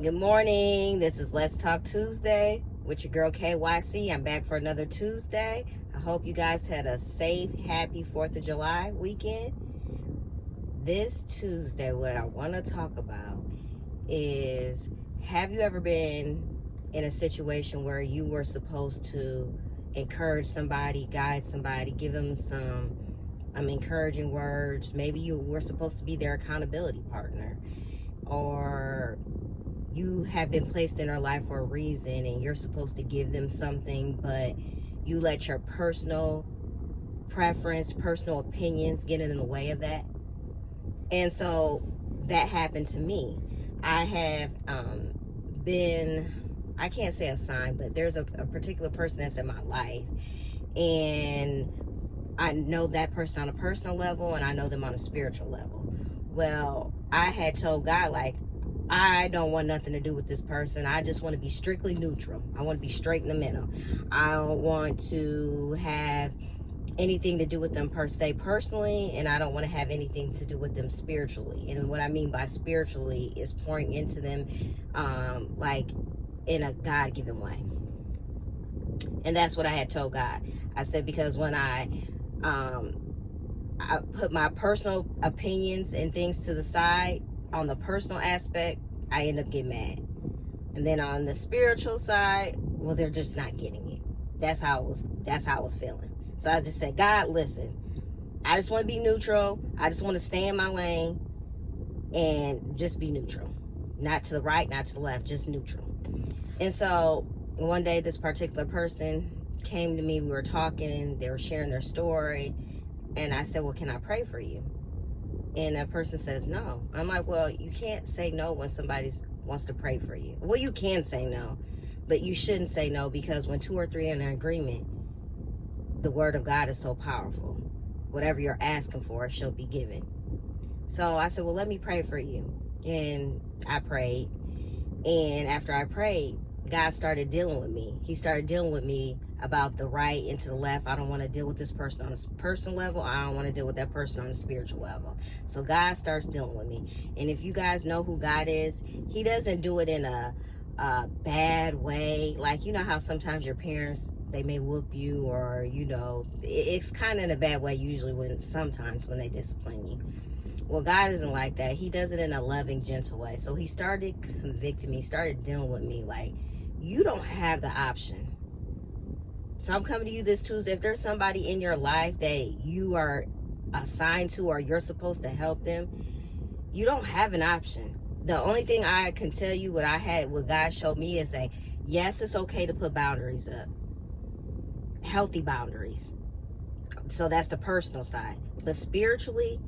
Good morning. This is Let's Talk Tuesday with your girl KYC. I'm back for another Tuesday. I hope you guys had a safe, happy 4th of July weekend. This Tuesday, what I want to talk about is, have you ever been in a situation where you were supposed to encourage somebody, guide somebody, give them some encouraging words? Maybe you were supposed to be their accountability partner, or you have been placed in their life for a reason and you're supposed to give them something, but you let your personal preference, personal opinions get in the way of that. And so that happened to me. I have been, I can't say assigned, but there's a particular person that's in my life, and I know that person on a personal level and I know them on a spiritual level. Well, I had told God, like, I don't want nothing to do with this person. I just want to be strictly neutral. I want to be straight in the middle. I don't want to have anything to do with them per se personally, and I don't want to have anything to do with them spiritually. And what I mean by spiritually is pouring into them like in a God-given way. And that's what I had told God. I said, because when I put my personal opinions and things to the side, on the personal aspect, I end up getting mad. And then on the spiritual side, well, they're just not getting it. That's how I was feeling. So I just said, God, listen, I just want to be neutral. I just want to stay in my lane and just be neutral. Not to the right, not to the left, just neutral. And so one day this particular person came to me, we were talking, they were sharing their story, and I said, well, can I pray for you? And that person says no. I'm like, well, you can't say no when somebody wants to pray for you. Well, you can say no, but you shouldn't say no, because when 2 or 3 are in agreement, the word of God is so powerful. Whatever you're asking for shall be given. So I said, well, let me pray for you. And I prayed. And after I prayed, God started dealing with me. He started dealing with me about the right and to the left. I don't want to deal with this person on a personal level. I don't want to deal with that person on a spiritual level. So God starts dealing with me. And if you guys know who God is, he doesn't do it in a bad way. Like, you know how sometimes your parents, they may whoop you, or, you know, it's kind of in a bad way usually sometimes when they discipline you. Well, God isn't like that. He does it in a loving, gentle way. So he started convicting me, started dealing with me like, you don't have the option. So I'm coming to you this Tuesday. If there's somebody in your life that you are assigned to, or you're supposed to help them, you don't have an option. The only thing I can tell you, what God showed me, is that yes, it's okay to put boundaries up. Healthy boundaries. So that's the personal side. But spiritually,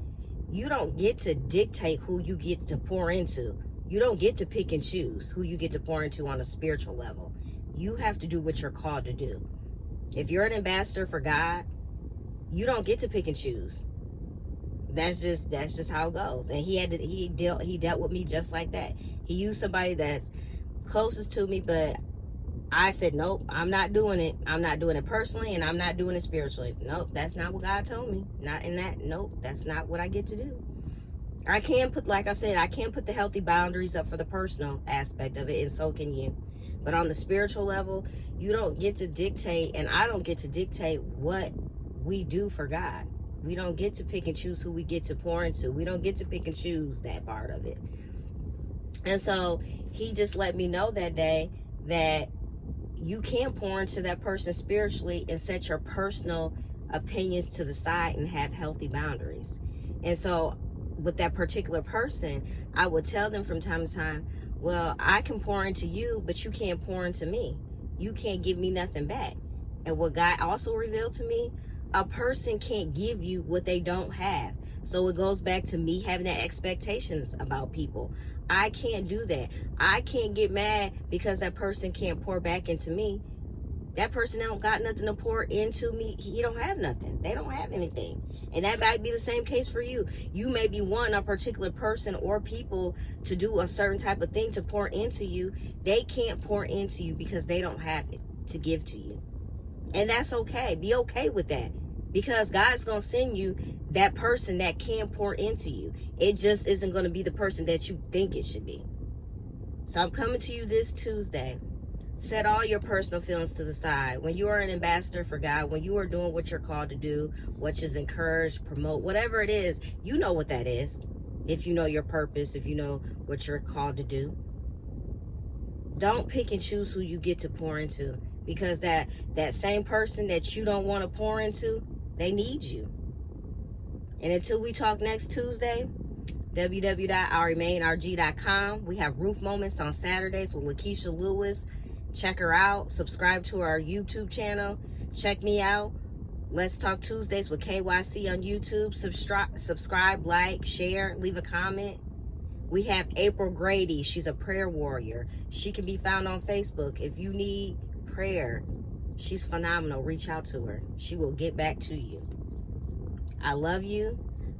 you don't get to dictate who you get to pour into. You don't get to pick and choose who you get to pour into on a spiritual level. You have to do what you're called to do. If you're an ambassador for God, you don't get to pick and choose. That's just how it goes. And he dealt with me just like that. He used somebody that's closest to me, but I said, nope, I'm not doing it. I'm not doing it personally, and I'm not doing it spiritually. Nope, that's not what God told me. Not in that. Nope, that's not what I get to do. I can put, like I said, I can put the healthy boundaries up for the personal aspect of it, and so can you. But on the spiritual level, you don't get to dictate, and I don't get to dictate what we do for God. We don't get to pick and choose who we get to pour into. We don't get to pick and choose that part of it. And so he just let me know that day that you can pour into that person spiritually and set your personal opinions to the side and have healthy boundaries. And so with that particular person, I would tell them from time to time, well, I can pour into you, but you can't pour into me. You can't give me nothing back. And what God also revealed to me, a person can't give you what they don't have. So it goes back to me having that expectations about people. I can't do that. I can't get mad because that person can't pour back into me. That person don't got nothing to pour into me. He don't have nothing. They don't have anything. And that might be the same case for you. You may be wanting a particular person or people to do a certain type of thing to pour into you. They can't pour into you because they don't have it to give to you. And that's okay. Be okay with that. Because God's going to send you that person that can pour into you. It just isn't going to be the person that you think it should be. So I'm coming to you this Tuesday. Set all your personal feelings to the side. When you are an ambassador for God, when you are doing what you're called to do, what is encouraged, promote, whatever it is, you know what that is. If you know your purpose, if you know what you're called to do. Don't pick and choose who you get to pour into, because that same person that you don't want to pour into, they need you. And until we talk next Tuesday, www.ourremainrg.com. We have Roof Moments on Saturdays with Lakeisha Lewis. Check her out. Subscribe to our YouTube channel. Check me out. Let's Talk Tuesdays with KYC on YouTube. Subscribe, like, share, leave a comment. We have April Grady. She's a prayer warrior. She can be found on Facebook. If you need prayer, she's phenomenal. Reach out to her. She will get back to you. I love you.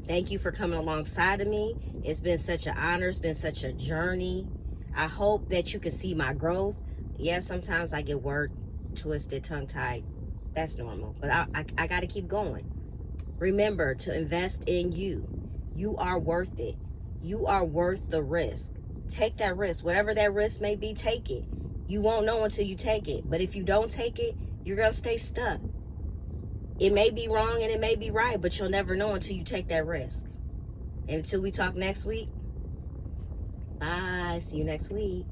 Thank you for coming alongside of me. It's been such an honor. It's been such a journey. I hope that you can see my growth. Yes, sometimes I get word twisted, tongue-tied. That's normal. But I got to keep going. Remember to invest in you. You are worth it. You are worth the risk. Take that risk. Whatever that risk may be, take it. You won't know until you take it. But if you don't take it, you're going to stay stuck. It may be wrong and it may be right, but you'll never know until you take that risk. And until we talk next week, bye. See you next week.